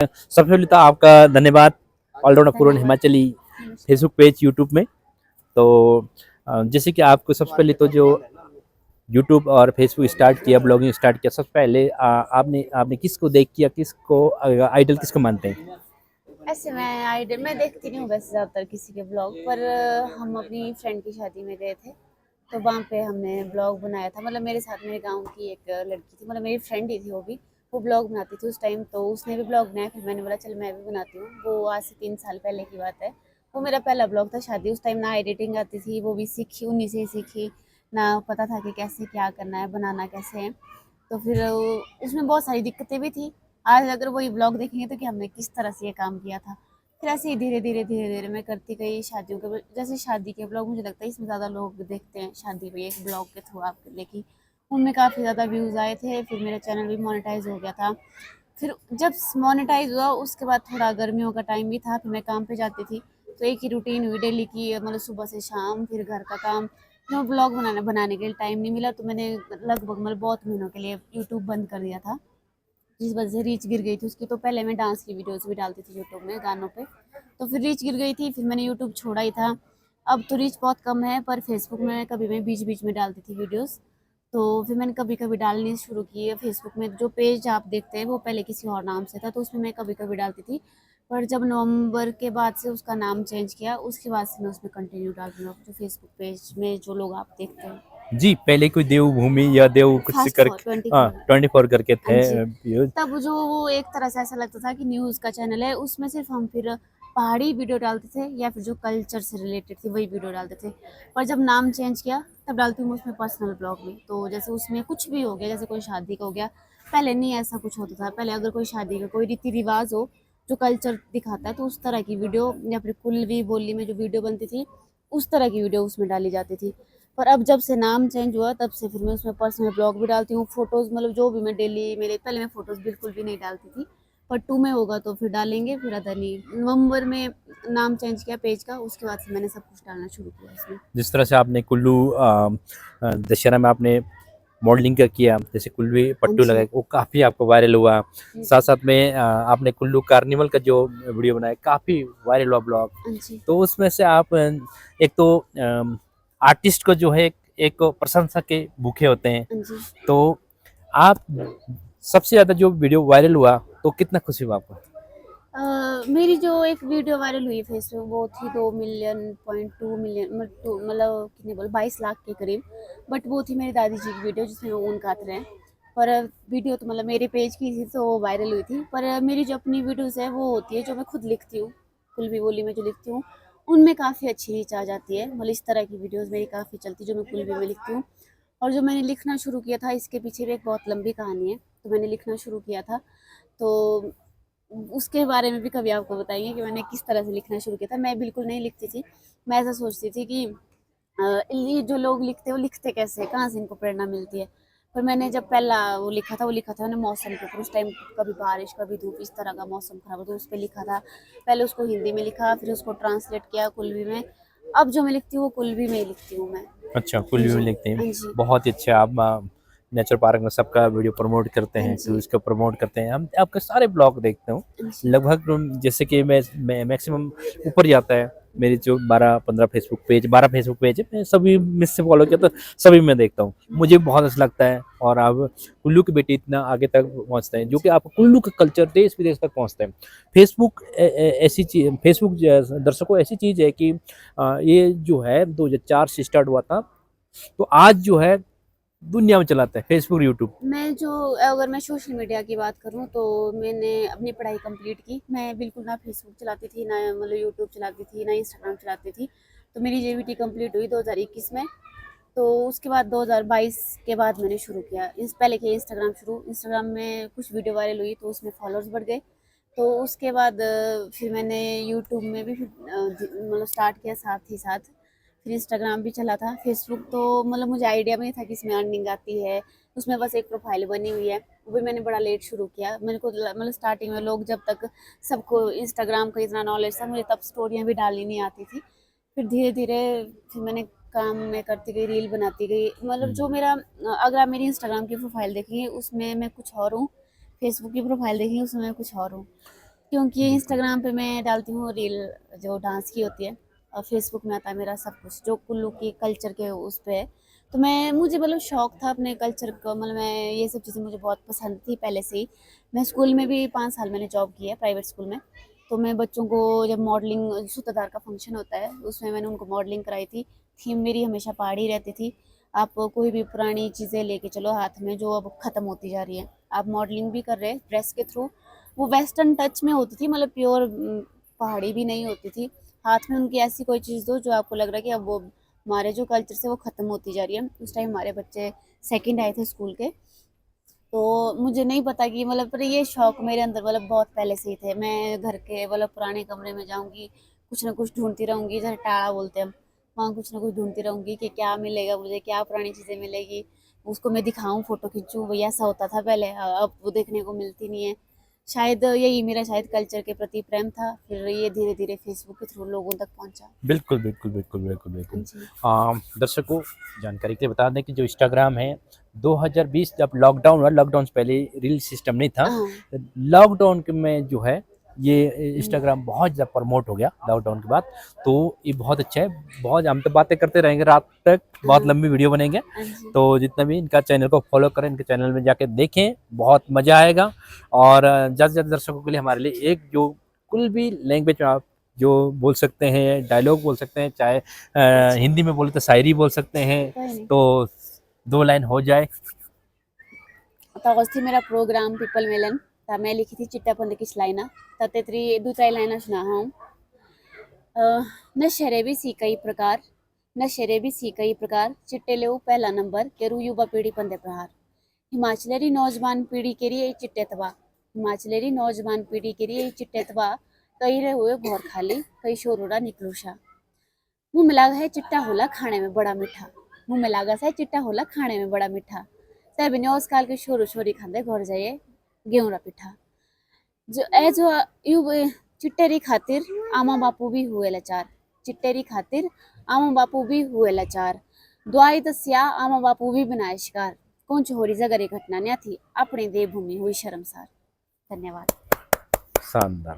सबसे पहले तो आपका धन्यवाद ऑलराउंडर पूर्ण धन्यवाद। हिमाचली नमस्कार। फेसबुक पेज यूट्यूब में। तो जैसे कि आपको सबसे पहले तो जो यूट्यूब और फेसबुक स्टार्ट किया, ब्लॉगिंग स्टार्ट किया, सबसे पहले आपने आपने किसको देख किया, किसको आइडल किसको मानते हैं? ऐसे मैं देखती नहीं हूँ वैसे ज़्यादातर किसी के ब्लॉग पर। हम अपनी फ्रेंड की शादी में गए थे, तो वहाँ पे हमने ब्लॉग बनाया था। मतलब मेरे साथ मेरे गाँव की एक लड़की थी, मतलब मेरी फ्रेंड ही थी वो भी। वो ब्लॉग बनाती थी उस टाइम, तो उसने भी ब्लॉग बनाया। फिर मैंने बोला चल मैं भी बनाती हूँ। वो आज से 3 साल पहले की बात है। वो मेरा पहला ब्लॉग था शादी। उस टाइम ना एडिटिंग आती थी, वो भी सीखी, उन्हीं से ही सीखी। ना पता था कि कैसे क्या करना है, बनाना कैसे है। तो फिर उसमें बहुत सारी दिक्कतें भी थी। आज अगर वही ब्लॉग देखेंगे तो कि हमने किस तरह से ये काम किया था। फिर ऐसे ही धीरे धीरे मैं करती गई शादियों के जैसे शादी के ब्लॉग मुझे लगता है इसमें ज़्यादा लोग देखते हैं शादी पे एक ब्लॉग के थ्रू आप देखी। उनमें काफ़ी ज़्यादा व्यूज़ आए थे। फिर मेरा चैनल भी मोनेटाइज हो गया था। फिर जब मोनेटाइज हुआ उसके बाद थोड़ा गर्मियों का टाइम भी था, फिर मैं काम पे जाती थी। तो एक ही रूटीन हुई डेली की, मतलब सुबह से शाम, फिर घर का काम। फिर ब्लॉग बनाने बनाने के लिए टाइम नहीं मिला, तो मैंने लगभग मतलब बहुत महीनों के लिए यूट्यूब बंद कर दिया था। जिस वजह से रीच गिर गई थी उसकी। तो पहले मैं डांस की वीडियोस भी डालती थी यूट्यूब में, गानों पे। तो फिर रीच गिर गई थी, फिर मैंने यूट्यूब छोड़ा ही था। अब तो रीच बहुत कम है, पर फेसबुक में कभी मैं बीच बीच में डालती थी वीडियोस। तो फिर मैंने कभी कभी डालनी शुरू की है फेसबुक में। जो पेज आप देखते हैं वो पहले किसी और नाम से था, तो उसमें मैं कभी कभी डालती थी। पर जब नवंबर के बाद से उसका नाम चेंज किया, उसके बाद से मैं उसमें कंटिन्यू डाल रही हूँ जो फेसबुक पेज में जो लोग आप देखते हैं। जी, पहले कोई देवभूमि या देव कुछ फास्ट कर फॉर 24। 24 करके हाँ थे जी। व्यूज। तब जो वो एक तरह से ऐसा लगता था कि न्यूज़ का चैनल है, उसमें सिर्फ़ हम फिर पहाड़ी वीडियो डालते थे या फिर जो कल्चर से रिलेटेड थी वही वीडियो डालते थे। पर जब नाम चेंज किया तब डालती हूँ मैं उसमें पर्सनल ब्लॉग भी। तो जैसे उसमें कुछ भी हो गया, जैसे कोई शादी का हो गया, पहले नहीं ऐसा कुछ होता था। पहले अगर कोई शादी का कोई रीति-रिवाज़ हो, जो कल्चर दिखाता है, तो उस तरह की वीडियो या फिर कुल्लवी बोली में जो वीडियो बनती थी, उस तरह की वीडियो उसमें डाली जाती थी। पर अब जब से नाम चेंज हुआ तब से फिर मैं उसमें पर्सनल ब्लॉग भी डालती हूँ। फ़ोटोज़ मतलब जो भी मैं डेली मेरे पहले मैं फ़ोटोज़ बिल्कुल भी नहीं डालती थी। पर 2 में होगा तो फिर डालेंगे, फिर अदर नहीं। नवंबर में नाम चेंज किया पेज का, उसके बाद से मैंने सब कुछ डालना शुरू किया इसमें। जिस तरह से आपने कुल्लू दशहरा में आपने मॉडलिंग का किया, जैसे कुल्लू हाँ पट्टू लगाए, जी। वो काफ़ी आपका वायरल हुआ। हाँ साथ जी। साथ में आपने कुल्लू कार्निवल का जो वीडियो बनाया, काफ़ी वायरल हुआ ब्लॉग। हाँ जी। तो उसमें से आप एक तो आर्टिस्ट को जो है एक प्रशंसा के भूखे होते हैं। हाँ जी। तो आप सबसे ज़्यादा जो वीडियो वायरल हुआ, तो कितना खुशी हुआ आपको? मेरी जो एक वीडियो वायरल हुई फेसबुक, वो थी 2 मिलियन पॉइंट 2 मिलियन मतलब कितने बोले 22 लाख के करीब। बट वो थी मेरी दादी जी की वीडियो जिसमें वो ऊन काट रहे हैं। पर वीडियो तो मतलब मेरे पेज की थी तो वो वायरल हुई थी। पर मेरी जो अपनी वीडियोस है वो होती है जो मैं खुद लिखती हूँ, कुल्लवी बोली में जो लिखती हूँ, उनमें काफ़ी अच्छी रीच आ जाती है। मतलब इस तरह की वीडियोस मेरी काफ़ी चलती है जो मैं कुल्लवी में लिखती हूँ। और जो मैंने लिखना शुरू किया था इसके पीछे भी एक बहुत लंबी कहानी है। तो मैंने लिखना शुरू किया था, तो उसके बारे में भी कभी आपको बताएँगे कि मैंने किस तरह से लिखना शुरू किया था। मैं बिल्कुल नहीं लिखती थी। मैं ऐसा सोचती थी कि ये जो लोग लिखते हैं, वो लिखते कैसे हैं? कहाँ से इनको प्रेरणा मिलती है? पर मैंने जब पहला वो लिखा था मैंने मौसम के ऊपर। उस टाइम कभी बारिश, कभी धूप, इस तरह का मौसम खराब हो तो उस पे लिखा था। पहले उसको हिंदी में लिखा, फिर उसको ट्रांसलेट किया कुल्लवी में। अब जो मैं लिखती हूँ, वो कुल्लवी में ही लिखती हूँ मैं। अच्छा, हाँ कुल्लू में जी। लिखते हैं। हाँ जी। बहुत ही अच्छा आप नेचर पार्क में सबका वीडियो प्रमोट करते हाँ हैं, जी। टूरिस्ट को प्रमोट करते हैं। हम आपके सारे ब्लॉग देखते हूँ। हाँ जी। लगभग जैसे कि मैं मैक्सिमम ऊपर जाता है। मेरी जो 12-15 फेसबुक पेज, 12 फेसबुक पेज है, मैं सभी में से फॉलो किया, तो सभी में देखता हूँ। मुझे बहुत अच्छा लगता है। और आप कुल्लू की बेटी इतना आगे तक पहुँचते हैं, जो कि आप कुल्लू का कल्चर देश विदेश तक पहुँचते हैं। फेसबुक ऐसी चीज, फेसबुक दर्शकों ऐसी चीज है कि ये जो है 2004 से स्टार्ट हुआ था, तो आज जो है दुनिया में चलाता है फेसबुक यूट्यूब। मैं जो अगर मैं सोशल मीडिया की बात करूँ तो मैंने अपनी पढ़ाई कंप्लीट की। मैं बिल्कुल ना फेसबुक चलाती थी, ना मतलब यूट्यूब चलाती थी, ना इंस्टाग्राम चलाती थी। तो मेरी जेबीटी कंप्लीट हुई 2021 में। तो उसके बाद 2022 के बाद मैंने शुरू किया। इस पहले किया इंस्टाग्राम शुरू। इंस्टाग्राम में कुछ वीडियो वायरल हुई तो उसमें फॉलोअर्स बढ़ गए। तो उसके बाद फिर मैंने यूट्यूब में भी फिर मतलब स्टार्ट किया साथ ही साथ। फिर इंस्टाग्राम भी चला था। फेसबुक तो मतलब मुझे आइडिया भी नहीं था कि इसमें अर्निंग आती है। उसमें बस एक प्रोफाइल बनी हुई है। वो भी मैंने बड़ा लेट शुरू किया। मेरे को मतलब स्टार्टिंग में लोग जब तक सबको इंस्टाग्राम का इतना नॉलेज था, मुझे तब स्टोरियाँ भी डालनी नहीं आती थी। फिर धीरे-धीरे फिर मैंने काम मैं करती गई, रील बनाती गई। मतलब जो मेरा अगर आप मेरी इंस्टाग्राम की प्रोफाइल देखेंगे उसमें मैं कुछ और हूँ, फेसबुक की प्रोफाइल देखेंगे उसमें मैं कुछ और हूँ। क्योंकि बिल्कुल। इंस्टाग्राम पे मैं डालती हूँ रील जो डांस की होती है, और फेसबुक में आता है मेरा सब कुछ जो कुल्लू की कल्चर के उस पे है। तो मैं मुझे मतलब शौक था अपने कल्चर का, मतलब मैं ये सब चीज़ें मुझे बहुत पसंद थी पहले से ही। मैं स्कूल में भी 5 साल मैंने जॉब की है प्राइवेट स्कूल में। तो मैं बच्चों को जब मॉडलिंग सूत्रधार का फंक्शन होता है उसमें मैंने उनको मॉडलिंग कराई थी। थीम मेरी हमेशा पहाड़ी रहती थी। आप कोई भी पुरानी चीज़ें लेके चलो हाथ में जो अब ख़त्म होती जा रही है, आप मॉडलिंग भी कर रहे हैं ड्रेस के थ्रू, वो वेस्टर्न टच में होती थी, मतलब प्योर पहाड़ी भी नहीं होती थी। हाथ में उनकी ऐसी कोई चीज़ दो जो आपको लग रहा है कि अब वो हमारे जो कल्चर से वो ख़त्म होती जा रही है। उस टाइम हमारे बच्चे सेकंड आए थे स्कूल के, तो मुझे नहीं पता कि मतलब पर ये शौक मेरे अंदर मतलब बहुत पहले से ही थे। मैं घर के मतलब पुराने कमरे में जाऊंगी, कुछ ना कुछ ढूंढती रहूंगी, जैसे टाड़ा बोलते हैं हम, वहाँ कुछ ना कुछ ढूंढती रहूंगी कि क्या मिलेगा मुझे, क्या पुरानी चीज़ें मिलेगी, उसको मैं दिखाऊं, फोटो खींचूं। भैया ऐसा होता था पहले, अब वो देखने को मिलती नहीं है। शायद यही मेरा शायद कल्चर के प्रति प्रेम था, फिर ये धीरे धीरे फेसबुक के थ्रू लोगों तक पहुंचा। बिल्कुल, बिल्कुल, बिल्कुल, बिल्कुल, बिल्कुल। हाँ जी। दर्शकों जानकारी के लिए बता दें कि जो इंस्टाग्राम है 2020 जब लॉकडाउन हुआ, लॉकडाउन से पहले रील सिस्टम नहीं था। हाँ। लॉकडाउन के में जो है ये हम्म, इंस्टाग्राम बहुत ज़्यादा प्रमोट हो गया लॉकडाउन के बाद। तो ये बहुत अच्छा है, बहुत हम तो बातें करते रहेंगे रात तक, बहुत हाँ। लंबी वीडियो बनेंगे। हाँ जी। तो जितना भी इनका चैनल को फॉलो करें, इनके चैनल में जाके देखें, बहुत मज़ा आएगा। और ज़्यादा से ज़्यादा दर्शकों के लिए हमारे लिए एक जो कुल भी लैंग्वेज आप जो बोल सकते हैं, डायलॉग बोल सकते हैं, चाहे अच्छा। हिंदी में बोले तो शायरी बोल सकते हैं, कोई नहीं। तो 2 लाइन हो जाए। तो उस थी मेरा प्रोग्राम पीपल मिलन, ता मैं लिखी थी चिट्टा पंद की लाइना, ताते त्री दूसरी लाइना सुना हूँ। नशरे भी सी कई प्रकार, नशरे भी सी कई प्रकार, चिट्टे ले पहला नंबर केरू युवा पीढ़ी पंदे प्रहार। हिमाचलेरी नौजवान पीढ़ी के लिए चिट्टे तबाह, हिमाचलेरी नौजवान पीढ़ी के लिए चिट्टे तबाह, कई रहे हुए घोर खाली, कई शोर उड़ा निकलूशा। मुंह में लागा है चिट्टा होला खाने में बड़ा मीठा, मुंह में लागा सा चिट्टा होला खाने में बड़ा मीठा, सब न्योस काल के शोरू छोरी खांदे घर जाइए गेहूं रा पिठा। जो ए जो यू चिट्टेरी खातिर आमा बापू भी हुए लाचार, चिट्टेरी खातिर आमा बापू भी हुए लाचार, दुआई दसिया आमा बापू भी बनाए शिकार, कौन होरी जगह घटना न्या थी अपनी देवभूमि हुई शर्मसार। धन्यवाद। शानदार।